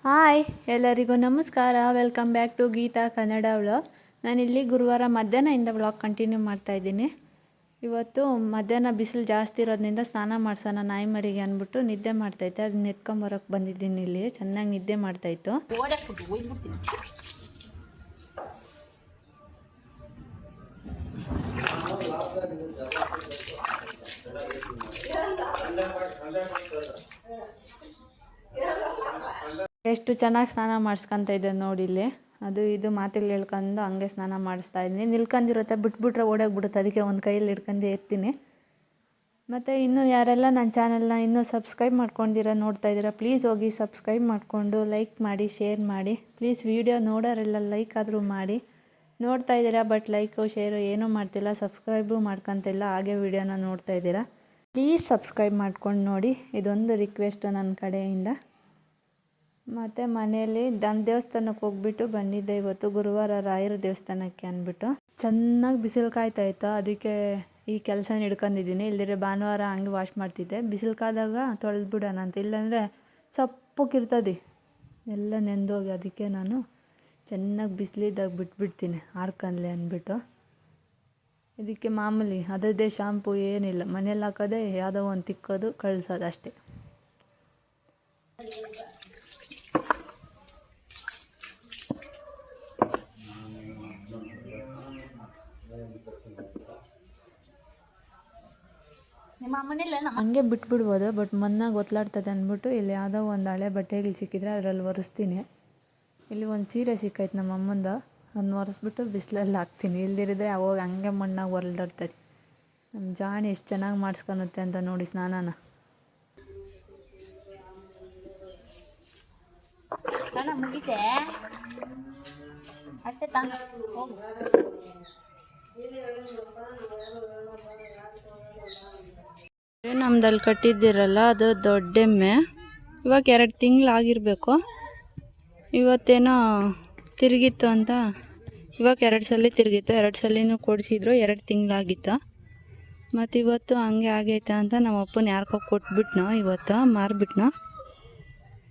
Hi ಎಲ್ಲರಿಗೂ ನಮಸ್ಕಾರ. Welcome back to Geetha Kannada vlog. ನಾನಿಲ್ಲಿ ಗುರುವಾರ ಮಧ್ಯಾಹ್ನದಿಂದ ವ್ಲಾಗ್ ಕಂಟಿನ್ಯೂ ಮಾಡ್ತಾಯಿದ್ದೀನಿ. ಇವತ್ತು ಮಧ್ಯಾಹ್ನ ಬಿಸಿಲು ಜಾಸ್ತಿ ಇರೋದ್ರಿಂದ ಸ್ನಾನ ಮಾಡ್ಸೋಣ ನಾಯಿ ಮರಿಗೆ ಅಂದ್ಬಿಟ್ಟು ನಿದ್ದೆ ಮಾಡ್ತೈತೆ. ಅದನ್ನ ಎತ್ಕೊಂಬರೋಕ್ಕೆ ಬಂದಿದ್ದೀನಿ. ಇಲ್ಲಿ ಚೆನ್ನಾಗಿ ನಿದ್ದೆ ಮಾಡ್ತಾಯಿತ್ತು. ಎಷ್ಟು ಚೆನ್ನಾಗಿ ಸ್ನಾನ ಮಾಡಿಸ್ಕೊತ ಇದ್ದೆ ನೋಡಿ. ಇಲ್ಲಿ ಅದು ಇದು ಮಾತಿಲ್ಲಿ ಹೇಳ್ಕೊಂಡು ಹಂಗೆ ಸ್ನಾನ ಮಾಡಿಸ್ತಾ ಇದ್ದೀನಿ. ನಿಲ್ಕೊಂಡಿರುತ್ತೆ, ಬಿಟ್ಬಿಟ್ರೆ ಓಡೋಗ್ಬಿಡುತ್ತೆ. ಅದಕ್ಕೆ ಒಂದು ಕೈಯಲ್ಲಿ ಹಿಡ್ಕೊಂಡೇ ಇರ್ತೀನಿ. ಮತ್ತು ಇನ್ನೂ ಯಾರೆಲ್ಲ ನನ್ನ ಚಾನಲ್ನ ಇನ್ನೂ ಸಬ್ಸ್ಕ್ರೈಬ್ ಮಾಡ್ಕೊಂಡಿರ ನೋಡ್ತಾ ಇದ್ದೀರಾ, ಪ್ಲೀಸ್ ಹೋಗಿ ಸಬ್ಸ್ಕ್ರೈಬ್ ಮಾಡಿಕೊಂಡು ಲೈಕ್ ಮಾಡಿ, ಶೇರ್ ಮಾಡಿ. ಪ್ಲೀಸ್ ವಿಡಿಯೋ ನೋಡೋರೆಲ್ಲ ಲೈಕ್ ಆದರೂ ಮಾಡಿ. ನೋಡ್ತಾ ಇದ್ದೀರಾ ಬಟ್ ಲೈಕು ಶೇರು ಏನೂ ಮಾಡ್ತಿಲ್ಲ, ಸಬ್ಸ್ಕ್ರೈಬು ಮಾಡ್ಕೊತಿಲ್ಲ, ಹಾಗೆ ವಿಡಿಯೋನ ನೋಡ್ತಾ ಇದ್ದೀರಾ. ಪ್ಲೀಸ್ ಸಬ್ಸ್ಕ್ರೈಬ್ ಮಾಡ್ಕೊಂಡು ನೋಡಿ, ಇದೊಂದು ರಿಕ್ವೆಸ್ಟು ನನ್ನ ಕಡೆಯಿಂದ. ಮತ್ತು ಮನೆಯಲ್ಲಿ ದೇವಸ್ಥಾನಕ್ಕೆ ಹೋಗ್ಬಿಟ್ಟು ಬಂದಿದ್ದೆ. ಇವತ್ತು ಗುರುವಾರ ರಾಯರ ದೇವಸ್ಥಾನಕ್ಕೆ ಅಂದ್ಬಿಟ್ಟು ಚೆನ್ನಾಗಿ ಬಿಸಿಲು ಕಾಯ್ತಾಯಿತ್ತು. ಅದಕ್ಕೆ ಈ ಕೆಲಸ ಹಿಡ್ಕೊಂಡಿದ್ದೀನಿ. ಇಲ್ದಿರೆ ಭಾನುವಾರ ಹಂಗೆ ವಾಶ್ ಮಾಡ್ತಿದ್ದೆ. ಬಿಸಿಲು ಕಾದಾಗ ತೊಳೆದ್ಬಿಡೋಣ ಅಂತ, ಇಲ್ಲಾಂದರೆ ಸಪ್ಪಕ್ಕಿರ್ತದೆ ಎಲ್ಲ ನೆಂದೋಗಿ. ಅದಕ್ಕೆ ನಾನು ಚೆನ್ನಾಗಿ ಬಿಸಿಲಿದ್ದಾಗ ಬಿಟ್ಬಿಡ್ತೀನಿ ಆರ್ಕಂದ್ಲೆ ಅಂದ್ಬಿಟ್ಟು. ಇದಕ್ಕೆ ಮಾಮೂಲಿ ಅದರದ್ದೇ ಶಾಂಪು ಏನಿಲ್ಲ, ಮನೇಲಿ ಹಾಕೋದೇ ಯಾವುದೋ ಒಂದು ತಿಕ್ಕೋದು ಕಳಿಸೋದು ಅಷ್ಟೇ. ಹಂಗೆ ಬಿಟ್ಬಿಡ್ಬೋದು, ಬಟ್ ಮನ್ನಾಗ ಒತ್ತಲಾಡ್ತದೆ ಅಂದ್ಬಿಟ್ಟು ಇಲ್ಲಿ ಯಾವುದೋ ಒಂದು ಹಳೆ ಬಟ್ಟೆಗಳು ಸಿಕ್ಕಿದ್ರೆ ಅದರಲ್ಲಿ ಒರೆಸ್ತೀನಿ. ಇಲ್ಲಿ ಒಂದು ಸೀರೆ ಸಿಕ್ಕೈತೆ ನಮ್ಮ ಅಮ್ಮಂದು, ಅದನ್ನ ಒರೆಸ್ಬಿಟ್ಟು ಬಿಸಿಲಲ್ಲಿ ಹಾಕ್ತೀನಿ. ಇಲ್ದಿರಿದ್ರೆ ಅವಾಗ ಹಂಗೆ ಮಣ್ಣಾಗ ಹೊರಲ್ದಾಡ್ತದೆ. ನಮ್ಮ ಜಾಣಿ ಎಷ್ಟು ಚೆನ್ನಾಗಿ ಮಾಡಿಸ್ಕೊಳುತ್ತೆ ಅಂತ ನೋಡಿ ಸ್ನಾನನ. ನಮ್ದಲ್ಲಿ ಕಟ್ಟಿದ್ದಿರಲ್ಲ ಅದು ದೊಡ್ಡೆಮ್ಮೆ. ಇವಾಗ 2 ತಿಂಗಳಾಗಿರಬೇಕು. ಇವತ್ತೇನೋ ತಿರುಗಿತ್ತು ಅಂತ, ಇವಾಗ 2 ಸಲ ತಿರುಗಿತ್ತು. 2 ಸಲಿನೂ ಕೊಡಿಸಿದ್ರು. 2 ತಿಂಗಳಾಗಿತ್ತು. ಮತ್ತು ಇವತ್ತು ಹಂಗೆ ಆಗೈತೆ ಅಂತ ನಮ್ಮ ಅಪ್ಪನ ಯಾರಿಗೋ ಕೊಟ್ಬಿಟ್ನೋ, ಇವತ್ತು ಮಾರಿಬಿಟ್ನೋ.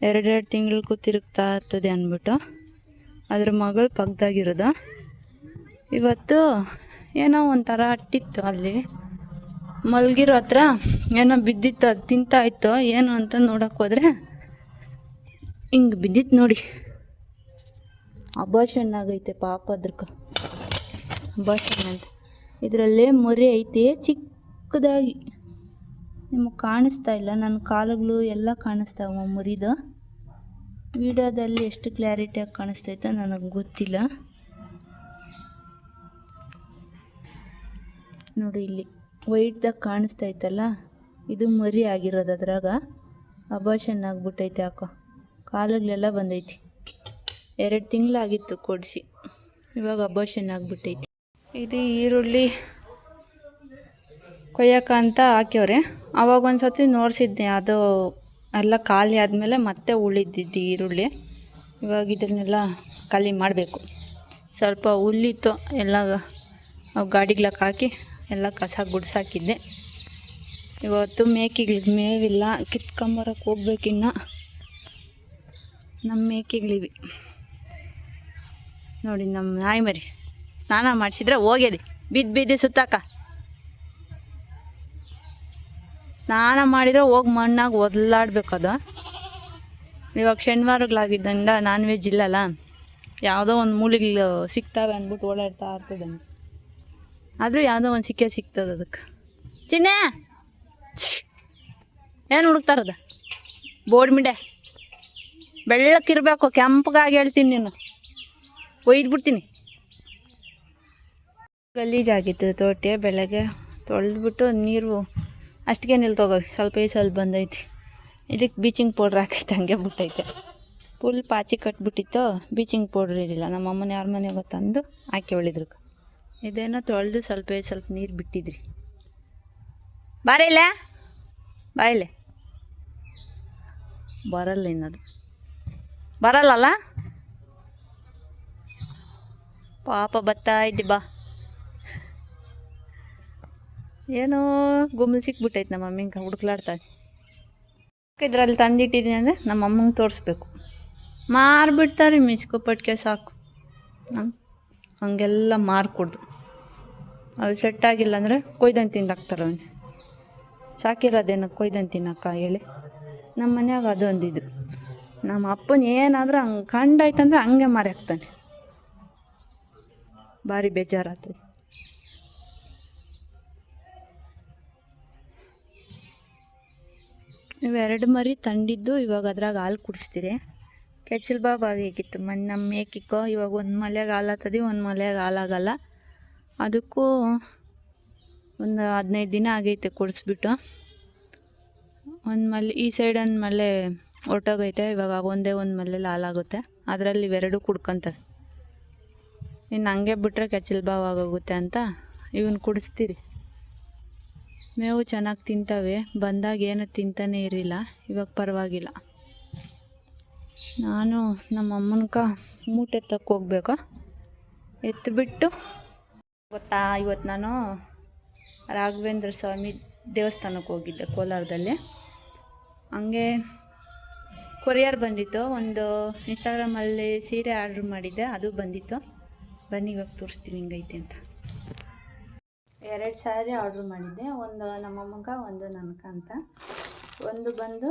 2 ತಿಂಗಳಿಗೂ ತಿರುಗ್ತಾ ಇರ್ತದೆ ಅಂದ್ಬಿಟ್ಟು. ಅದ್ರ ಮಗಳು ಪಕ್ಕದಾಗಿರೋದು. ಇವತ್ತು ಏನೋ ಒಂಥರ ಅಟ್ಟಿತ್ತು, ಅಲ್ಲಿ ಮಲಗಿರೋ ಹತ್ರ ಏನೋ ಬಿದ್ದಿತ್ತು. ಅದು ತಿಂತಾಯಿತ್ತು ಏನು ಅಂತ ನೋಡೋಕೆ ಹೋದರೆ ಹಿಂಗೆ ಬಿದ್ದಿತ್ತು ನೋಡಿ. ಅಬಾರ್ಷನ್ ಆಗೈತೆ ಪಾಪ ಅದ್ರಕ್ಕೆ. ಅಬಾರ್ಷನ್ ಅಂತ ಇದರಲ್ಲೇ ಮೊರೆ ಐತೆ ಚಿಕ್ಕದಾಗಿ. ನಿಮಗೆ ಕಾಣಿಸ್ತಾ ಇಲ್ಲ, ನನ್ನ ಕಾಲುಗಳು ಎಲ್ಲ ಕಾಣಿಸ್ತಾವ ಮುರಿದು. ವಿಡಿಯೋದಲ್ಲಿ ಎಷ್ಟು ಕ್ಲಾರಿಟಿಯಾಗಿ ಕಾಣಿಸ್ತೈತೆ ನನಗೆ ಗೊತ್ತಿಲ್ಲ. ನೋಡಿ ಇಲ್ಲಿ ವೈಟ್ದಾಗ ಕಾಣಿಸ್ತೈತಲ್ಲ, ಇದು ಮರಿ ಆಗಿರೋದು. ಅದ್ರಾಗ ಅಬಾರ್ಷನ್ ಆಗ್ಬಿಟ್ಟೈತೆ ಯಾಕೋ, ಕಾಲುಗಳೆಲ್ಲ ಬಂದೈತಿ. 2 ತಿಂಗಳಾಗಿತ್ತು ಕೊಡಿಸಿ, ಇವಾಗ ಅಬಾರ್ಷನ್ ಆಗಿಬಿಟ್ಟೈತಿ. ಇದು ಈರುಳ್ಳಿ ಕೊಯ್ಯಕ ಅಂತ ಹಾಕ್ಯವ್ರೆ. ಅವಾಗ ಒಂದು ಸತಿ ನೋಡಿಸಿದ್ದೆ, ಅದು ಎಲ್ಲ ಖಾಲಿ ಆದಮೇಲೆ ಮತ್ತೆ ಉಳಿದಿದ್ದು ಈರುಳ್ಳಿ. ಇವಾಗ ಇದನ್ನೆಲ್ಲ ಖಾಲಿ ಮಾಡಬೇಕು. ಸ್ವಲ್ಪ ಹುಲ್ಲಿತ್ತು, ಎಲ್ಲ ಗಾಡಿಗ್ಲಕ್ಕೆ ಹಾಕಿ ಎಲ್ಲ ಕಸ ಗುಡ್ಸಾಕಿದ್ದೆ. ಇವತ್ತು ಮೇಕೆಗಳಿಗೆ ಮೇವಿಲ್ಲ, ಕಿತ್ಕೊಂಬರಕ್ಕೆ ಹೋಗ್ಬೇಕಿನ್ನ. ನಮ್ಮ ಮೇಕೆಗಳಿವೆ ನೋಡಿ. ನಮ್ಮ ನಾಯಿ ಮರಿ ಸ್ನಾನ ಮಾಡಿಸಿದ್ರೆ ಹೋಗ್ಯದೆ, ಬಿದ್ದು ಸುತ್ತಾಕ. ಸ್ನಾನ ಮಾಡಿದರೆ ಹೋಗಿ ಮಣ್ಣಾಗ ಒದಲಾಡ್ಬೇಕದು. ಇವಾಗ ಶನಿವಾರಗಳಾಗಿದ್ದರಿಂದ ನಾನ್ ವೆಜ್ ಇಲ್ಲಲ್ಲ, ಯಾವುದೋ ಒಂದು ಮೂಲಿಗಳು ಸಿಗ್ತವೆ ಅಂದ್ಬಿಟ್ಟು ಓಡಾಡ್ತಾ ಇರ್ತದೆ. ಆದರೂ ಯಾವುದೋ ಒಂದು ಸಿಗ್ತದೆ ಅದಕ್ಕೆ. ಚಿನ್ನೆ ಏನು ಹುಡುಕ್ತಾರದ? ಬೋರ್ಡ್ ಮಿಡೆ ಬೆಳ್ಳಕ್ಕಿರಬೇಕು, ಕೆಂಪಗಾಗಿ ಹೇಳ್ತೀನಿ, ನೀನು ಒಯ್ದುಬಿಡ್ತೀನಿ. ಗಲೀಜಾಗಿತ್ತು ತೋಟೆ. ಬೆಳಗ್ಗೆ ತೊಳೆದ್ಬಿಟ್ಟು ನೀರು ಅಷ್ಟಿಗೆ ನಿಲ್ತೋಗವೆ, ಸ್ವಲ್ಪ ಬಂದೈತಿ. ಇದಕ್ಕೆ ಬೀಚಿಂಗ್ ಪೌಡ್ರ್ ಹಾಕೈತೆ, ಹಂಗೆ ಬಿಟ್ಟೈತೆ. ಫುಲ್ ಪಾಚಿ ಕಟ್ಬಿಟ್ಟಿತ್ತು, ಬೀಚಿಂಗ್ ಪೌಡ್ರ್ ಇರಲಿಲ್ಲ. ನಮ್ಮ ಅಮ್ಮನ ಯಾರ ಮನೆಗೆ ತಂದು ಹಾಕಿ ಹೊಳಿದ್ರು. ಇದೇನೋ ತೊಳೆದು ಸ್ವಲ್ಪ ನೀರು ಬಿಟ್ಟಿದ್ರಿ. ಬಾರಿಲ್ಲ ಬಾಯಿಲೆ ಬರಲ್ಲ, ಇನ್ನದು ಬರಲ್ಲಲ್ಲ ಪಾಪ. ಬರ್ತಾ ಇದ್ದಿ ಬಾ. ಏನೋ ಗುಮ್ಮಲ್ ಸಿಕ್ಬಿಟ್ಟೈತೆ ನಮ್ಮ ಮಮ್ಮಿಂಗೆ, ಹುಡುಕ್ಲಾಡ್ತಾಳೆ. ಇದರಲ್ಲಿ ತಂದಿಟ್ಟಿದ್ದೀನಿ ಅಂದರೆ ನಮ್ಮ ಅಮ್ಮಂಗೆ ತೋರಿಸ್ಬೇಕು. ಮಾರ್ಬಿಡ್ತಾರೆ ಮಿಚ್ಕೊಪಟ್ಗೆ ಸಾಕು. ಹಂಗೆಲ್ಲ ಮಾರ್ಕೊಡ್ದು ಅದು ಸೆಟ್ ಆಗಿಲ್ಲ ಅಂದರೆ ಕೊಯ್ದಂಗೆ ತಿಂದಾಕ್ತಾರೆ ಅವನು. ಸಾಕಿರೋದೇನು ಕೊಯ್ದಂಗೆ ತಿನ್ನಕ್ಕ ಹೇಳಿ. ನಮ್ಮ ಮನ್ಯಾಗ ಅದೊಂದಿದು, ನಮ್ಮ ಅಪ್ಪನ ಏನಾದರೂ ಹಂಗೆ ಕಂಡಾಯ್ತಂದ್ರೆ ಹಂಗೆ ಮಾರಿ ಹಾಕ್ತಾನೆ. ಭಾರಿ ಬೇಜಾರಾಗ್ತದೆ. ಇವೆರಡು ಮರಿ ತಂಡಿದ್ದು ಇವಾಗ ಅದ್ರಾಗ ಹಾಲು ಕುಡಿಸ್ತೀರಿ. ಕೆಚ್ಚಲು ಬಾಬು ಆಗಿತ್ತು ಮೊನ್ನೆ ನಮ್ಮ ಮೇಕಿಕ್ಕೋ. ಇವಾಗ ಒಂದು ಮಲೆಯಾಗ ಹಾಲಾಗ್ತದೆ, ಒಂದು ಮಲೆಯಾಗ ಹಾಲಾಗಲ್ಲ. ಅದಕ್ಕೂ ಒಂದು 15 ದಿನ ಆಗೈತೆ ಕುಡಿಸ್ಬಿಟ್ಟು. ಒಂದು ಮಲೆ ಈ ಸೈಡ್ ಒಂದು ಮಲೆ ಹೊರ್ಟೋಗೈತೆ. ಇವಾಗ ಒಂದೇ ಒಂದು ಮಲೆಯಲ್ಲಿ ಹಾಲಾಗುತ್ತೆ, ಅದರಲ್ಲಿ ಇವೆರಡು ಕುಡ್ಕೊತವೆ. ಇನ್ನು ಹಂಗೆ ಬಿಟ್ರೆ ಕೆಚ್ಚಲು ಬಾವು ಆಗೋಗುತ್ತೆ ಅಂತ ಇವನ್ನ ಕುಡಿಸ್ತೀರಿ. ಮೇವು ಚೆನ್ನಾಗಿ ತಿಂತವೆ. ಬಂದಾಗ ಏನು ತಿಂತಾನೆ ಇರಲಿಲ್ಲ, ಇವಾಗ ಪರವಾಗಿಲ್ಲ. ನಾನು ನಮ್ಮ ಅಮ್ಮನ್ಕ ಮೂಟೆ ಎತ್ತಕ್ಕೆ ಹೋಗ್ಬೇಕು. ಎತ್ತಿಬಿಟ್ಟು ಗೊತ್ತಾ, ಇವತ್ತು ನಾನು ರಾಘವೇಂದ್ರ ಸ್ವಾಮಿ ದೇವಸ್ಥಾನಕ್ಕೆ ಹೋಗಿದ್ದೆ ಕೋಲಾರದಲ್ಲಿ. ಹಂಗೆ ಕೊರಿಯರ್ ಬಂದಿತ್ತು. ಒಂದು ಇನ್ಸ್ಟಾಗ್ರಾಮಲ್ಲಿ ಸೀರೆ ಆರ್ಡ್ರ್ ಮಾಡಿದ್ದೆ, ಅದು ಬಂದಿತ್ತು. ಬನ್ನಿ ಇವಾಗ ತೋರಿಸ್ತೀನಿ ಹಿಂಗೈತೆ ಅಂತ. 2 ಸ್ಯಾರಿ ಆರ್ಡ್ರ್ ಮಾಡಿದ್ದೆ, ಒಂದು ನಮ್ಮಮ್ಮಗ, ಒಂದು ನನಗೆ ಅಂತ. ಒಂದು ಬಂದು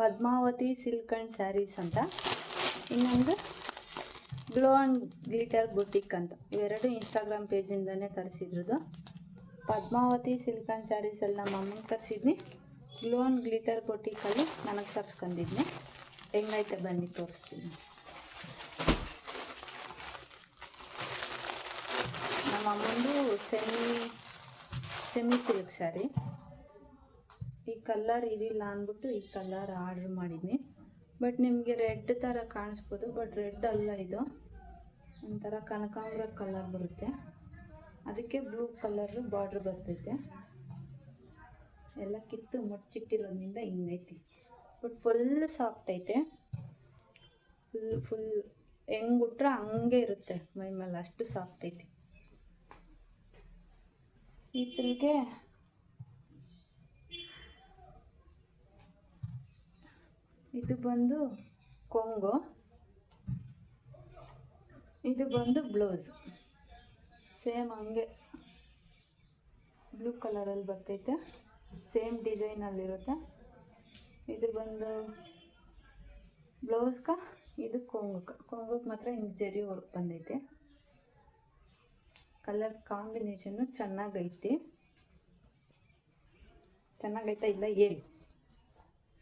ಪದ್ಮಾವತಿ ಸಿಲ್ಕ್ ಆ್ಯಂಡ್ ಸ್ಯಾರೀಸ್ ಅಂತ, ಇನ್ನೊಂದು ಗ್ಲೋ ಆ್ಯಂಡ್ ಗ್ಲಿಟರ್ ಬುಟಿಕ್ ಅಂತ. ಇವೆರಡು ಇನ್ಸ್ಟಾಗ್ರಾಮ್ ಪೇಜಿಂದನೇ ತರಿಸಿದ್ರದ್ದು. ಪದ್ಮಾವತಿ ಸಿಲ್ಕ್ ಆ್ಯಂಡ್ ಸ್ಯಾರೀಸಲ್ಲಿ ನಮ್ಮ ಅಮ್ಮನ ತರಿಸಿದ್ನಿ. ಗ್ಲೋ ಆ್ಯಂಡ್ ಗ್ಲಿಟರ್ ಬುಟಿಕಲ್ಲಿ ನನಗೆ ತರಿಸ್ಕೊಂಡಿದ್ನಿ. ಹೆಂಗೈತೆ ಬನ್ನಿ ತೋರಿಸ್ತೀನಿ. ನಮ್ಮ ಅಮ್ಮಂದು ಸೆಮಿ ಸಿಲ್ಕ್ ಸ್ಯಾರಿ. ಈ ಕಲರ್ ಇದಿಲ್ಲ ಅಂದ್ಬಿಟ್ಟು ಈ ಕಲರ್ ಆರ್ಡ್ರ್ ಮಾಡಿದ್ನಿ. ಬಟ್ ನಿಮಗೆ ರೆಡ್ ಥರ ಕಾಣಿಸ್ಬೋದು, ಬಟ್ ರೆಡ್ ಅಲ್ಲ, ಇದು ಒಂಥರ ಕನಕಾಂಬರ ಕಲರ್ ಬರುತ್ತೆ. ಅದಕ್ಕೆ ಬ್ಲೂ ಕಲರ್ ಬಾರ್ಡ್ರ್ ಬರ್ತೈತೆ. ಎಲ್ಲ ಕಿತ್ತು ಮುಚ್ಚಿಟ್ಟಿರೋದ್ರಿಂದ ಹಿಂಗೈತಿ. ಬಟ್ ಫುಲ್ ಸಾಫ್ಟ್ ಐತೆ. ಫುಲ್ ಹೆಂಗೆ ಬಿಟ್ರೆ ಹಂಗೆ ಇರುತ್ತೆ ಮೈ ಮೇಲೆ, ಅಷ್ಟು ಸಾಫ್ಟ್ ಐತಿ. ಇದ್ರಿಗೆ ಇದು ಬಂದು ಕೊಂಗು, ಇದು ಬಂದು ಬ್ಲೌಸ್. ಸೇಮ್ ಹಂಗೆ ಬ್ಲೂ ಕಲರಲ್ಲಿ ಬರ್ತೈತೆ, ಸೇಮ್ ಡಿಸೈನಲ್ಲಿರುತ್ತೆ. ಇದು ಬಂದು ಬ್ಲೌಸ್ಗ, ಇದು ಕೊಂಗಕ್ಕೆ ಮಾತ್ರ ಹಿಂಗೆ ಜರಿ ವರ್ಕ್ ಬಂದೈತೆ. ಕಲರ್ ಕಾಂಬಿನೇಷನ್ನು ಚೆನ್ನಾಗೈತೆ ಇಲ್ಲ ಹೇಳಿ.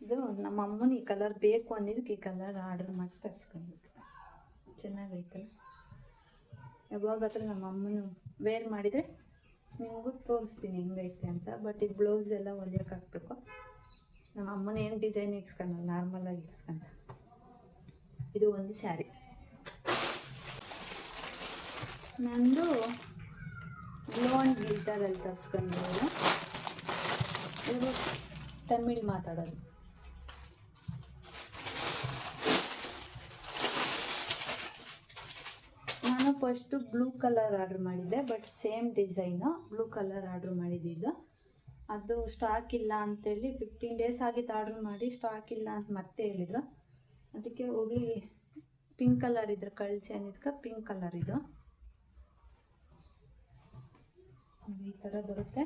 ಇದು ನಮ್ಮ ಅಮ್ಮನ ಈ ಕಲರ್ ಬೇಕು ಅಂದಿದ್ದಕ್ಕೆ ಈ ಕಲರ್ ಆರ್ಡ್ರ್ ಮಾಡಿ ತರಿಸ್ಕೊಂಡಿದ್ದೆ. ಚೆನ್ನಾಗೈತಲ್ಲ. ಯಾವಾಗಾದ್ರೂ ನಮ್ಮ ಅಮ್ಮನು ವೇರ್ ಮಾಡಿದರೆ ನಿಮಗೂ ತೋರಿಸ್ತೀನಿ ಹೆಂಗೈತೆ ಅಂತ. ಬಟ್ ಈ ಬ್ಲೌಸ್ ಎಲ್ಲ ಹೊಲಿಯೋಕೆ ಹಾಕ್ಬೇಕು. ನಮ್ಮ ಅಮ್ಮನ ಏನು ಡಿಸೈನ್ ಇಕ್ಸ್ಕೊಳ್ಳಲ್ಲ, ನಾರ್ಮಲಾಗಿ ಇಕ್ಸ್ಕೊಂಡ. ಇದು ಒಂದು ಸ್ಯಾರಿ. ನಂದು ಗ್ಲೋ ಆ್ಯಂಡ್ ಗ್ಲಿಟರಲ್ಲಿ ತರಿಸ್ಕೊಂಡಿರೋದು. ಇದು ತಮಿಳ್ ಮಾತಾಡೋದು. ನಾನು ಫಸ್ಟು ಬ್ಲೂ ಕಲರ್ ಆರ್ಡ್ರ್ ಮಾಡಿದ್ದೆ, but same design blue colour order ಮಾಡಿದ್ದು. ಅದು ಸ್ಟಾಕ್ ಇಲ್ಲ ಅಂತೇಳಿ 15 ಡೇಸ್ ಆಗಿತ್ತು ಆರ್ಡ್ರ್ ಮಾಡಿ, ಸ್ಟಾಕ್ ಇಲ್ಲ ಅಂತ ಮತ್ತೆ ಹೇಳಿದರು. ಅದಕ್ಕೆ ಹೋಗಿ ಪಿಂಕ್ ಕಲರ್ ಇದ್ರೆ ಕಳಿಸಿ ಅಂದಿದ್ಕೆ ಪಿಂಕ್ ಕಲರ್ ಇದು ಈ ಥರ ಬರುತ್ತೆ.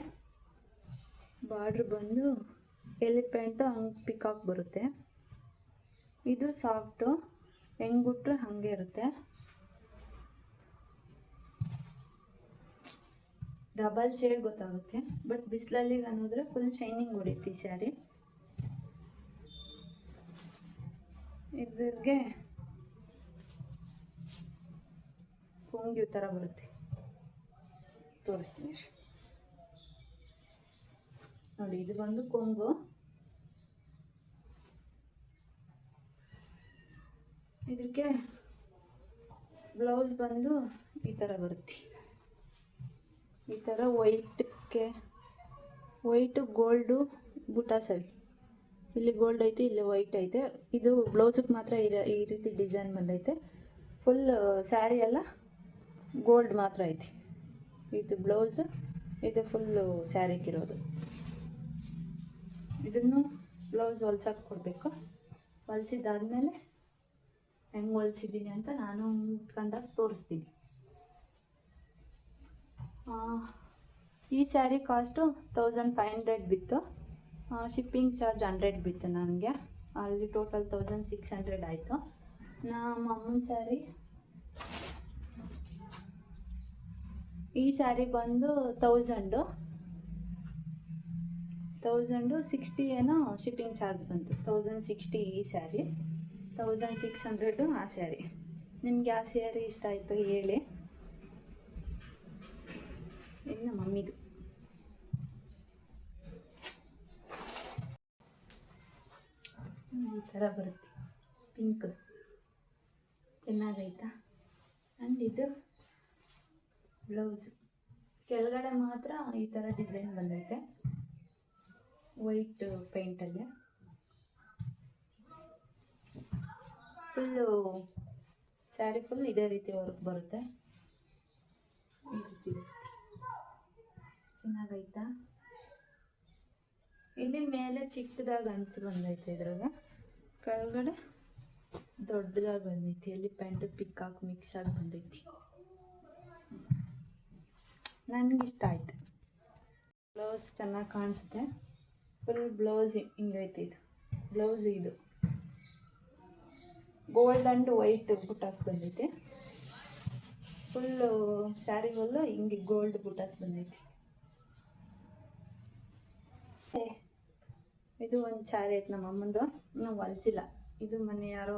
ಬಾರ್ಡ್ರ್ ಬಂದು ಎಲಿಫೆಂಟು ಹಂಗೆ ಪಿಕಾಕ್ ಬರುತ್ತೆ. ಇದು ಸಾಫ್ಟು, ಹೆಂಗೆ ಬಿಟ್ರೆ ಹಾಗೆ ಇರುತ್ತೆ. ಡಬಲ್ ಶೇಡ್ ಗೊತ್ತಾಗುತ್ತೆ, ಬಟ್ ಬಿಸಿಲಲ್ಲಿ ಅನ್ನೋದ್ರೆ ಫುಲ್ ಶೈನಿಂಗ್ ಹೊಡಿತಿ ಸ್ಯಾರಿ. ಇದ್ರಿಗೆ ಕೊಂಗಿ ಥರ ಬರುತ್ತೆ, ತೋರಿಸ್ತೀನಿ ನೋಡಿ. ಇದು ಬಂದು ಕೊಂಗು. ಇದಕ್ಕೆ ಬ್ಲೌಸ್ ಬಂದು ಈ ಥರ ಬರುತ್ತೆ. ಈ ಥರ ವೈಟು ಗೋಲ್ಡು ಬುಟಾಸವಿ. ಇಲ್ಲಿ ಗೋಲ್ಡ್ ಐತೆ, ಇಲ್ಲಿ ವೈಟ್ ಐತೆ. ಇದು ಬ್ಲೌಸಿಗೆ ಮಾತ್ರ ಈ ರೀತಿ ಡಿಸೈನ್ ಬಂದೈತೆ. ಫುಲ್ ಸ್ಯಾರಿ ಎಲ್ಲ ಗೋಲ್ಡ್ ಮಾತ್ರ ಐತಿ. ಇದು ಬ್ಲೌಸ್, ಇದು ಫುಲ್ಲು ಸ್ಯಾರಿಗಿರೋದು. ಇದನ್ನು ಬ್ಲೌಸ್ ಹೊಲ್ಸಕ್ಕೆ ಕೊಡಬೇಕು. ಹೊಲಿಸಿದ್ದಾದ್ಮೇಲೆ ಹೆಂಗೆ ಹೊಲಿಸಿದ್ದೀನಿ ಅಂತ ನಾನು ಉಟ್ಕೊಂಡಾಗ ತೋರಿಸ್ತೀನಿ. ಈ ಸ್ಯಾರಿ ಕಾಸ್ಟು 1500 ಬಿತ್ತು. ಶಿಪ್ಪಿಂಗ್ ಚಾರ್ಜ್ 100 ಬಿತ್ತು ನನಗೆ. ಅಲ್ಲಿ ಟೋಟಲ್ 1600 ಆಯಿತು. ನಮ್ಮ ಅಮ್ಮನ ಸ್ಯಾರಿ, ಈ ಸ್ಯಾರಿ ಬಂದು 1060 ಏನೋ ಶಿಪ್ಪಿಂಗ್ ಚಾರ್ಜ್ ಬಂತು. 1060 ಈ ಸ್ಯಾರಿ, 1600 ಆ ಸ್ಯಾರಿ. ನಿಮ್ಗೆ ಯಾವ ಸ್ಯಾರಿ ಇಷ್ಟ ಆಯಿತು ಹೇಳಿ. ಇದು ನಮ್ಮ ಮಮ್ಮಿದು. ಈ ಥರ ಬರುತ್ತೆ, ಪಿಂಕ್, ಚೆನ್ನಾಗೈತಾ. ಆ್ಯಂಡ್ ಇದು ಬ್ಲೌಸ್ ಕೆಳಗಡೆ ಮಾತ್ರ ಈ ಥರ ಡಿಸೈನ್ ಬಂದೈತೆ, ವೈಟ್ ಪೇಂಟಲ್ಲಿ. ಫುಲ್ಲು ಸ್ಯಾರಿ ಫುಲ್ ಇದೇ ರೀತಿ ವರ್ಕ್ ಬರುತ್ತೆ. ಈ ರೀತಿ ಚೆನ್ನಾಗೈತಾ. ಇಲ್ಲಿ ಮೇಲೆ ಚಿಕ್ಕದಾಗಿ ಅಂಚು ಬಂದೈತೆ, ಇದ್ರಾಗ ಕೆಳಗಡೆ ದೊಡ್ಡದಾಗಿ ಬಂದೈತಿ. ಇಲ್ಲಿ ಪ್ಯಾಂಟು ಪಿಕ್ಕಾಕ್ ಮಿಕ್ಸ್ ಆಗಿ ಬಂದೈತಿ. ನನಗಿಷ್ಟ ಆಯ್ತು. ಬ್ಲೌಸ್ ಚೆನ್ನಾಗಿ ಕಾಣಿಸುತ್ತೆ. ಫುಲ್ ಬ್ಲೌಸ್ ಹಿಂಗೈತೆ. ಇದು ಬ್ಲೌಸ್, ಇದು ಗೋಲ್ಡ್ ಆ್ಯಂಡ್ ವೈಟ್ ಬುಟಾಸ್ ಬಂದೈತೆ. ಫುಲ್ಲು ಸ್ಯಾರಿ ಫುಲ್ಲು ಹಿಂಗೆ ಗೋಲ್ಡ್ ಬುಟಾಸ್ ಬಂದೈತಿ. ಇದು ಒಂದು ಸ್ಯಾರಿ ಐತೆ ನಮ್ಮ ಅಮ್ಮಂದು, ಇನ್ನೂ ಹೊಲಿಸಿಲ್ಲ. ಇದು ಮೊನ್ನೆ ಯಾರೋ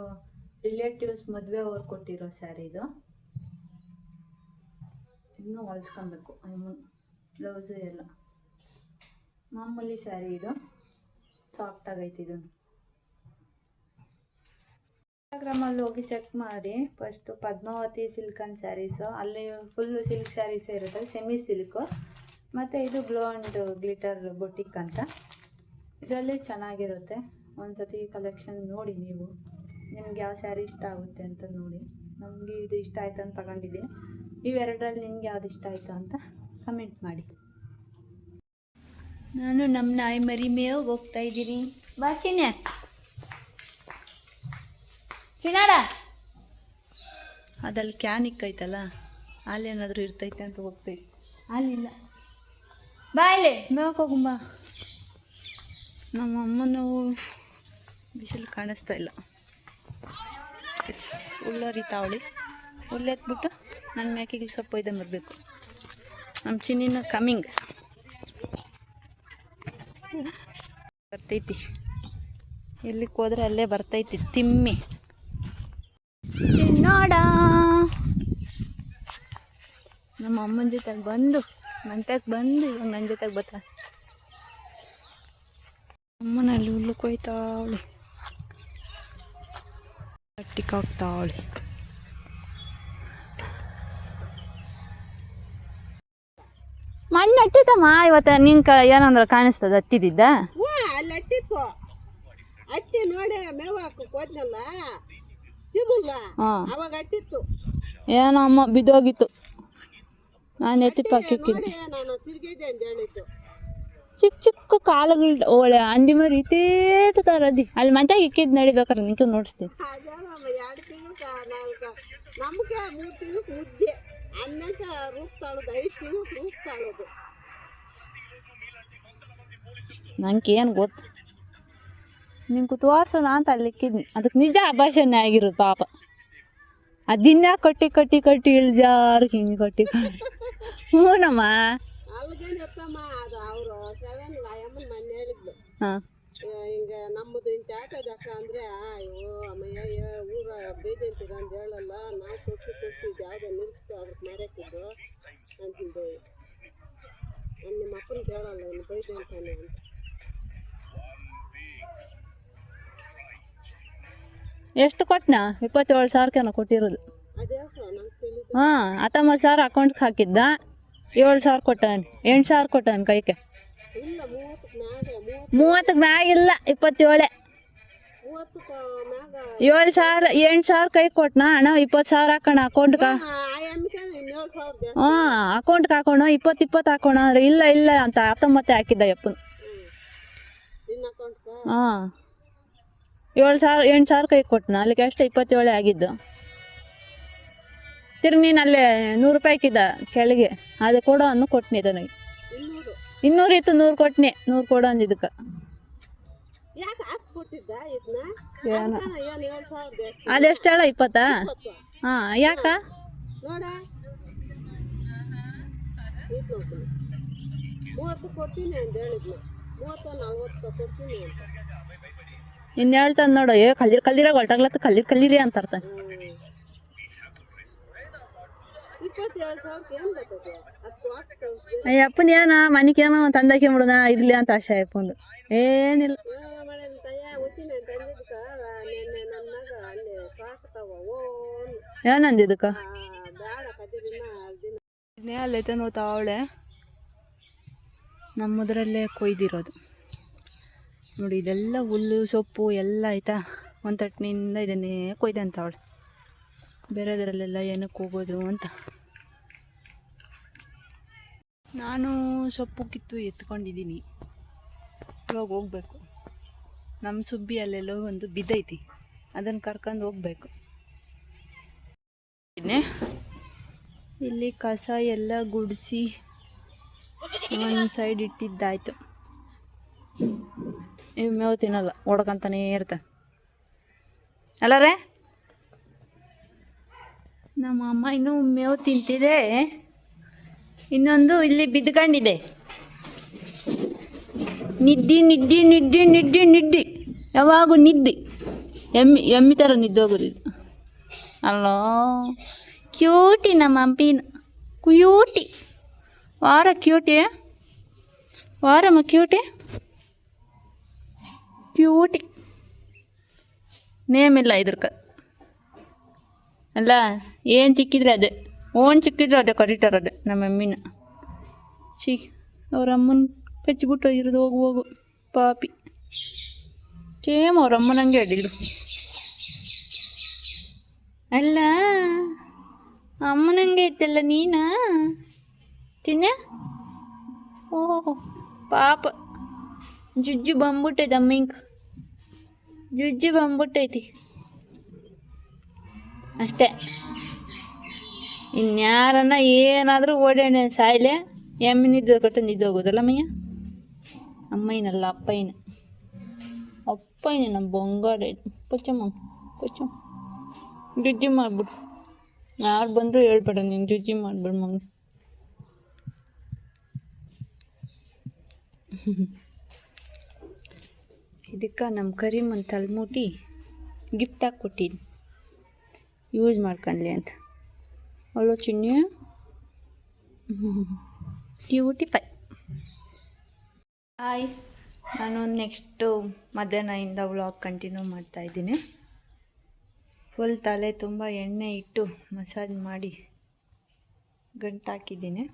ರಿಲೇಟಿವ್ಸ್ ಮದುವೆ ಅವ್ರು ಕೊಟ್ಟಿರೋ ಸ್ಯಾರಿ ಇದು. ಇನ್ನೂ ಹೊಲಿಸ್ಕೊಬೇಕು ಅಮ್ಮನ ಬ್ಲೌಸು ಎಲ್ಲ. ಮಾಮೂಲಿ ಸ್ಯಾರಿ ಇದು, ಸಾಫ್ಟಾಗೈತೆ. ಇದು ಇನ್ಸ್ಟಾಗ್ರಾಮಲ್ಲಿ ಹೋಗಿ ಚೆಕ್ ಮಾಡಿ ಫಸ್ಟು. ಪದ್ಮಾವತಿ ಸಿಲ್ಕನ್ ಸ್ಯಾರೀಸು, ಅಲ್ಲಿ ಫುಲ್ಲು ಸಿಲ್ಕ್ ಸ್ಯಾರೀಸೇ ಇರುತ್ತೆ, ಸೆಮಿ ಸಿಲ್ಕು. ಮತ್ತು ಇದು ಗ್ಲೋ ಆ್ಯಂಡ್ ಗ್ಲಿಟರ್ ಬೊಟಿಕ್ ಅಂತ, ಇದರಲ್ಲಿ ಚೆನ್ನಾಗಿರುತ್ತೆ. ಒಂದು ಸತಿ ಕಲೆಕ್ಷನ್ ನೋಡಿ ನೀವು, ನಿಮ್ಗೆ ಯಾವ ಸ್ಯಾರಿ ಇಷ್ಟ ಆಗುತ್ತೆ ಅಂತ ನೋಡಿ. ನಮಗೆ ಇದು ಇಷ್ಟ ಆಯಿತು ಅಂತ ತಗೊಂಡಿದ್ದೀನಿ. ಇವೆರಡರಲ್ಲಿ ನಿಮ್ಗೆ ಯಾವ್ದು ಇಷ್ಟ ಆಯಿತು ಅಂತ ಕಮೆಂಟ್ ಮಾಡಿ. ನಾನು ನಮ್ಮ ನಾಯಿ ಮರಿ ಮೇವು ಹೋಗ್ತಾ ಇದ್ದೀನಿ. ಬಾ ಚಿನ್ನೆ, ಚಿನ್ನಾಡ. ಅದಲ್ಲಿ ಕ್ಯಾನ್ ಇಕ್ಕೈತಲ್ಲ, ಅಲ್ಲೇನಾದರೂ ಇರ್ತೈತೆ ಅಂತ ಹೋಗ್ತೈತಿ. ಅಲ್ಲಿಲ್ಲ, ಬಾ ಇಲ್ಲಿ ಮೇವಕ್ಕೆ ಹೋಗುಂಬ. ನಮ್ಮ ಅಮ್ಮನೂ ಬಿಸಿಲು ಕಾಣಿಸ್ತಾ ಇಲ್ಲ. ಹುಲ್ಲರಿತಾವಳಿ, ಹುಲ್ಲೆತ್ಬಿಟ್ಟು ನನ್ನ ಮ್ಯಾಕಿಗೆ ಸ್ವಲ್ಪ ಒಯ್ದು ಬರಬೇಕು. ನಮ್ಮ ಚಿನ್ನಿನ ಕಮ್ಮಿಂಗ್ ಬರ್ತೈತಿ. ಎಲ್ಲಿಗೆ ಹೋದ್ರೆ ಅಲ್ಲೇ ಬರ್ತೈತಿ ತಿಮ್ಮಿ. ಚಿನ್ನೋಡ ನಮ್ಮ ಅಮ್ಮನ ಜೊತೆಗೆ ಬಂದು ಮಂತ್ಯಾಗ ಬಂದು ಇವಾಗ ನನ್ನ ಜೊತೆಗೆ ಬರ್ತಾಳೆ. ಅಮ್ಮನಲ್ಲಿ ಹುಲ್ಲು ಕೊಯ್ತಾವಳಿ, ಕಟ್ಟಿಗೆ ಹಾಕ್ತಾವಳಿ. ಮಣ್ಣು ಅಟ್ಟಿತಮ್ಮ ಇವತ್ತು. ನಿಂಕ ಏನಂದ್ರೆ ಕಾಣಿಸ್ತದ ಹತ್ತಿದ್ದ ಅಲ್ಲಿ ಅಟ್ಟಿತ್ತು. ಅಟ್ಟಿ ನೋಡಿ ಮೇವು ಹಾಕಕ್ ಹೋದ್ನಲ್ಲ, ಸಿಗುಲ್ಲ. ಅವಾಗ ಅಟ್ಟಿತ್ತು. ಏನೋ ಅಮ್ಮ ಬಿದ್ದೋಗಿತ್ತು. ನಾನು ಎತ್ತಿಪ್ಪ ಹಾಕಿಕ್ಕಿದ್ದೆ. ನಾನು ತಿರ್ಗಿದ್ದೆ ಅಂತ ಹೇಳಿದ್ದು. ಚಿಕ್ಕ ಚಿಕ್ಕ ಕಾಲುಗಳು ಒಳ್ಳೆ ಅಂಡಿ ಮರಿ ಇತ್ತೇತ ತರದಿ. ಅಲ್ಲಿ ಮಂತ್ಯಾಗ ಇಕ್ಕಿದ್ ನಡಿಬೇಕಾರೆ ನಿಂಗೆ ನೋಡಿಸ್ತೀನಿ. ಅದೇನಮ್ಮ 2 ತಿಂಗಳು ನಮ್ಗೆ 3 ತಿಂಗಳು ಮುದ್ದೆ ಅನ್ನಕ ರೂಪ್ತಾಳೋದು, 5 ತಿಂಗಳು ರೂಪ್ತಾಳೋದು. ನಂಗೆ ಏನು ಗೊತ್ತು, ನಿಂಗೆ ತೋರ್ಸೋಣ ಅಂತ ಅಲ್ಲಿ ಇಕ್ಕಿದ್ನಿ. ಅದಕ್ಕೆ ನಿಜ ಭಾಷೆನೇ ಆಗಿರೋದು ಪಾಪ. ಅದಿನ್ನ ಕಟ್ಟಿ ಕಟ್ಟಿ ಕಟ್ಟಿ ಇಳ್ಜಾರು ಹಿಂಗೆ ಕಟ್ಟಿ ಹ್ಞೂನಮ್ಮ. ಅಲ್ಗೇನು ಎತ್ತಮ್ಮ, ಅದು ಅವರು 7 ಅಮ್ಮನ ಮನೆ ಹೇಳಿದ್ಲು. ಹಾಂ, ಹಿಂಗೆ ನಮ್ಮದು ಇಂಥ ಆಟೋದ ಅಕ್ಕ ಅಂದರೆ, ಅಯ್ಯೋ ಅಮ್ಮಯ್ಯ ಊರ ಬೇಜಂತಿಗ ಅಂತ ಹೇಳಲ್ಲ, ನಾವು ಕೊಟ್ಟು ಯಾವುದೋ ನಿಲ್ಸ್ತು ಅದಕ್ಕೆ ಮರ್ಯಾಕಿದ್ದು ಅಂತಂದು. ನಿಮ್ಮ ಅಪ್ಪನ ಕೇಳಲ್ಲ, ಇನ್ನು ಬೈದು ಅಂತಾನೆ ಅಂತ. ಎಷ್ಟು ಕೊಟ್ಟನಾ? 27,000 ಕೊಟ್ಟಿರೋದು. ಅದೇ ನಂಗೆ ತಿಳಿದು. ಹಾಂ, 19,000 ಅಕೌಂಟ್ಗೆ ಹಾಕಿದ್ದ. 7,000 ಕೊಟ್ಟಾನ, 8,000 ಕೊಟ್ಟಾನ ಕೈಗೆ. ಇಲ್ಲ 30ಕ್ಕೆ ಮ್ಯಾಗಿಲ್ಲ, 27. 7,000 8,000 ಕೈ ಕೊಟ್ಟನಾ ಅಣ್ಣ. 20,000 ಹಾಕೋಣ ಅಕೌಂಟ್ಗೆ. ಹಾಂ, ಅಕೌಂಟ್ಗೆ ಹಾಕೋಣ. 20 ಹಾಕೋಣ ಅಂದ್ರೆ ಇಲ್ಲ ಇಲ್ಲ ಅಂತ 19 ಹಾಕಿದ್ದ ಯಪ್ಪನ. ಹಾಂ, 7,000 8,000 ಕೈ ಕೊಟ್ಟನ ಅಲ್ಲಿಗೆ ಅಷ್ಟೇ 27 ಆಗಿದ್ದು. ತಿರ್ಗಿ ನೀನು ಅಲ್ಲೇ 100 ರೂಪಾಯಿ ಹಾಕಿದ್ದ ಕೆಳಗೆ, ಅದು ಕೊಡೋ ಅನ್ನು ಕೊಟ್ಟನಿ ನನಗೆ. 200 ಇತ್ತು, 100 ಕೊಟ್ಟನಿ, 100 ಕೊಡೋ ಅಂದಿದ್ದಕ್ಕೆ. ಯಾಕೆ ಅಷ್ಟು ಕೊಟ್ಟಿದ್ದ ಇದನ್ನ? ಏನೋ ಏನು 7,000 ಅದೆಷ್ಟು ಹೇಳ 20? ಹಾಂ, ಯಾಕ ನೋಡ ಇದು ನೋಡ್ತೀನಿ 30 ಕೊಡ್ತೀನಿ ಅಂತ ಹೇಳಿದ್ನ, 30 40 ಕೊಡ್ತೀನಿ ಅಂತ. ಇನ್ನು ಹೇಳ್ತಾನೆ ನೋಡು, ಕಲ್ಲಿರಾಗ ಹೊಲ್ಟಾಗ್ಲತ್ತ ಕಲ್ಲೀರಿ ಅಂತ ಅರ್ಥ. 27,000 ಏನು ಬರ್ತದೆ ಅಷ್ಟು ಅಷ್ಟು ಅಯ್ಯಪ್ಪನ ಏನ ಮನೆಗೆ ಏನೋ ತಂದಾಕಿ ಬಿಡೋಣ ಇರ್ಲಿ ಅಂತ ಆಶೆ ಅಯ್ಯಪ್ಪಂದು. ಏನಿಲ್ಲ. ಮನೇಲಿ ತಯ್ಯ ಹುಚ್ಚಿನ ತಂದಿದ್ದಕ್ಕ ನೆನ್ನೆ ನನ್ನ ಮಗ ಅಲ್ಲಿ ಸಾಕ್ತಾವ ಓನ್ ಏನಂದಿದ್ದಕ್ಕ ಬೇಡ ಕದಿರಿನ ದಿನ ಇದನ್ನೇ ಅಲ್ಲೈತೆ ನೋಡ್ತಾ ಅವಳೆ. ನಮ್ಮದ್ರಲ್ಲೇ ಕೊಯ್ದಿರೋದು ನೋಡಿ, ಇದೆಲ್ಲ ಹುಲ್ಲು ಸೊಪ್ಪು ಎಲ್ಲ ಆಯ್ತಾ. ಒಂದು ತಟ್ಟಿನಿಂದ ಇದನ್ನೇ ಕೊಯ್ದಂತ ಅವಳು. ಬೇರೆದರಲ್ಲೆಲ್ಲ ಏನಕ್ಕೆ ಹೋಗೋದು ಅಂತ ನಾನು ಸೊಪ್ಪು ಕಿತ್ತು ಎತ್ಕೊಂಡಿದ್ದೀನಿ. ಇವಾಗ ಹೋಗ್ಬೇಕು. ನಮ್ಮ ಸುಬ್ಬಿ ಅಲ್ಲೆಲ್ಲೋ ಒಂದು ಬಿದ್ದೈತಿ, ಅದನ್ನು ಕರ್ಕೊಂಡು ಹೋಗ್ಬೇಕು. ಇಲ್ಲಿ ಕಸ ಎಲ್ಲ ಗುಡಿಸಿ ಒಂದು ಸೈಡ್ ಇಟ್ಟಿದ್ದಾಯ್ತು. ಇವು ಮೇವು ತಿನ್ನಲ್ಲ, ಹೊಡ್ಕೊಂತಾನೇ ಇರ್ತಾನೆ ಅಲ್ಲರೇ. ನಮ್ಮ ಅಮ್ಮ ಇನ್ನೂ ಮೇವು ತಿಂತಿದೆ, ಇನ್ನೊಂದು ಇಲ್ಲಿ ಬಿದ್ಕೊಂಡಿದೆ. ನಿದ್ದಿ ನಿದ್ದಿ ನಿದ್ದಿ ನಿದ್ದಿ ನಿದ್ದಿ, ಯಾವಾಗೂ ನಿದ್ದಿ. ಎಮ್ಮಿ ಥರ ನಿದ್ದೋಗೋದು ಇದು. ಅಲ್ಲೋ ಕ್ಯೂಟಿ ನಮ್ಮ ಅಂಪಿನ, ಕ್ಯೂಟಿ ವಾರ ಕ್ಯೂಟಿ, ವಾರಮ್ಮ ಕ್ಯೂಟಿ ಕ್ಯೂಟಿ. ನೇಮಿಲ್ಲ ಇದ್ರಕ ಅಲ್ಲ, ಏನು ಚಿಕ್ಕಿದ್ರೆ ಅದೇ, ಓನ್ ಚಿಕ್ಕಿದ್ರೆ ಅದೇ ಕರೀತಾರದೆ ನಮ್ಮ ಅಮ್ಮಿನ. ಅವ್ರ ಅಮ್ಮನ ಕಚ್ಚಿಬಿಟ್ಟು ಇರೋದು ಹೋಗು ಪಾಪಿ. ಸೇಮ್ ಅವ್ರ ಅಮ್ಮನಂಗೆ ಹೇಳಿದ್ರು. ಅಲ್ಲ ಅಮ್ಮನಂಗೆ ಐತಲ್ಲ ನೀನು ತಿನ್ನ. ಓಹೋ ಪಾಪ, ಜುಜ್ಜು ಬಂದ್ಬಿಟ್ಟೈತೆ ಅಮ್ಮಿಂಕ, ಜುಜ್ಜು ಬಂದ್ಬಿಟ್ಟೈತಿ ಅಷ್ಟೇ. ಇನ್ಯಾರನ್ನ ಏನಾದರೂ ಓಡಾಡ ಸಾಯ್ಲೆ, ಎಮ್ಮೆ ನಿದ್ದೆ ಕೊಟ್ಟು ನಿದ್ದೋಗೋದಲ್ಲ ಅಮ್ಮಯ್ಯ. ಅಮ್ಮಯ್ಯನಲ್ಲ ಅಪ್ಪಯ್ಯನ, ಅಪ್ಪಯ್ಯನ ನಮ್ಮ ಬಂಗಾರ. ಕೊಚ್ಚಮ್ಮ ಕೊಚ್ಚಮ್ಮ, ಜುಜ್ಜಿ ಮಾಡಿಬಿಡು. ಯಾರು ಬಂದರೂ ಹೇಳ್ಬೇಡ ನೀನು, ಜುಜ್ಜಿ ಮಾಡಿಬಿಡು ಮಮ್ಮಿ. ಇದಕ್ಕೆ ನಮ್ಮ ಕರಿಮನ್ ತಲೆಮೂಟಿ ಗಿಫ್ಟಾಗಿ ಕೊಟ್ಟಿದ್ದು, ಯೂಸ್ ಮಾಡ್ಕೊಂಡ್ಲಿ ಅಂತ. ಅಲ್ಲೋ ಚಿನ್ನಿ, ಕ್ಯೂಟಿಫೈ. ಹಾಯ್, ನಾನು ನೆಕ್ಸ್ಟು ಮಧ್ಯಾಹ್ನದಿಂದ ವ್ಲಾಗ್ ಕಂಟಿನ್ಯೂ ಮಾಡ್ತಾಯಿದ್ದೀನಿ. ಫುಲ್ ತಲೆ ತುಂಬ ಎಣ್ಣೆ ಇಟ್ಟು ಮಸಾಜ್ ಮಾಡಿ ಗಂಟಾಕಿದ್ದೀನಿ.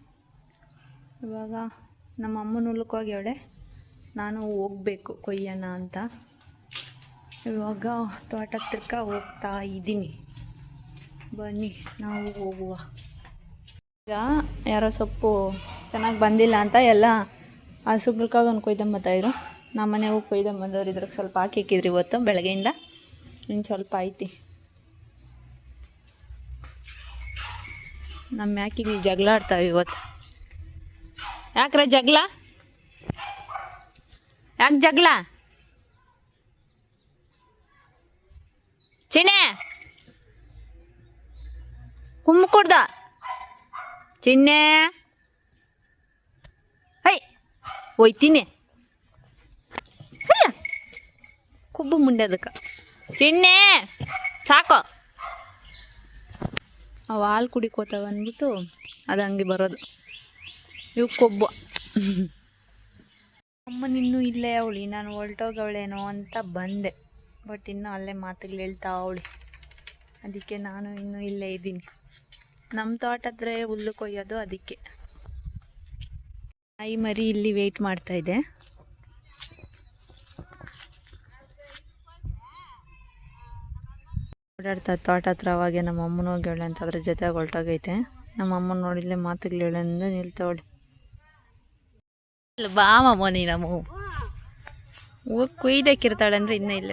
ಇವಾಗ ನಮ್ಮ ಅಮ್ಮನ ಹೊಲಕ್ಕೆ ಹೋಗ್ಯಾಳೆ, ನಾನು ಹೋಗಬೇಕು ಕೊಯ್ಯೋಣ ಅಂತ. ಇವಾಗ ತೋಟ ಹತ್ರಕ್ಕೆ ಹೋಗ್ತಾ ಇದ್ದೀನಿ, ಬನ್ನಿ ನಾವು ಹೋಗುವ. ಈಗ ಯಾರೋ ಸೊಪ್ಪು ಚೆನ್ನಾಗಿ ಬಂದಿಲ್ಲ ಅಂತ ಎಲ್ಲ ಹಸುಗಳ್ಕಾಗ ಒಂದು ಕೊಯ್ದಂಬತ್ತಾಯಿದ್ರು. ನಮ್ಮ ಮನೆಗೂ ಕೊಯ್ದಂಬಂದವ್ರು ಇದ್ರಾಗ ಸ್ವಲ್ಪ ಹಾಕಿಕ್ಕಿದ್ರಿ ಇವತ್ತು ಬೆಳಗ್ಗೆಯಿಂದ. ಇನ್ನು ಸ್ವಲ್ಪ ಐತಿ. ನಮ್ಮ ಮ್ಯಾಕಿಗೆ ಜಗಳ ಆಡ್ತಾವೆ ಇವತ್ತು. ಯಾಕ್ರೆ ಜಗಳ? ಯಾಕೆ ಜಗಳ? ಚಿನ್ನೆ ಕುಮ್ಮ ಕೊಡ್ದ ಚಿನ್ನೆ. ಹೈ ಹೋಯ್ತೀನಿ ಕುಬ್ಬು ಮುಂಡೆ ಅದಕ್ಕೆ. ಚಿನ್ನೆ ಸಾಕು, ಅವು ಹಾಲು ಕುಡಿಕೋತಾವ ಅಂದ್ಬಿಟ್ಟು ಅದು ಹಂಗೆ ಬರೋದು. ಇವು ಕೊಬ್ಬು. ಅಮ್ಮನ ಇನ್ನೂ ಇಲ್ಲೇ ಅವಳಿ, ನಾನು ಹೊರಟೋಗವಳೇನೋ ಅಂತ ಬಂದೆ, ಬಟ್ ಇನ್ನೂ ಅಲ್ಲೇ ಮಾತುಗಳು ಹೇಳ್ತಾ ಅವಳಿ. ಅದಕ್ಕೆ ನಾನು ಇನ್ನೂ ಇಲ್ಲೇ ಇದ್ದೀನಿ. ನಮ್ಮ ತೋಟ ಹತ್ರ ಹುಲ್ಲು ಕೊಯ್ಯೋದು, ಅದಕ್ಕೆ ನಾಯಿ ಮರಿ ಇಲ್ಲಿ ವೆಯ್ಟ್ ಮಾಡ್ತಾಯಿದ್ದೆ. ಓಡಾಡ್ತಾ ತೋಟ ಹತ್ರ ಅವಾಗೆ ನಮ್ಮ ಅಮ್ಮನ ಹೋಗ್ಯಾಳೆ ಅಂತ ಅದ್ರ ಜೊತೆ ಹೊರಟೋಗೈತೆ. ನಮ್ಮ ಅಮ್ಮನ ನೋಡಿಲ್ಲೇ ಮಾತುಗಳು ಹೇಳಂದು ನಿಲ್ತಾವಳಿ. ಬಾ ಮಮ್ಮ ನೀ ನಮ್ಮ ಹೋಗಿ ಕೊಯ್ದಾಕಿರ್ತಾಳೆ ಅಂದರೆ ಇನ್ನೂ ಇಲ್ಲ.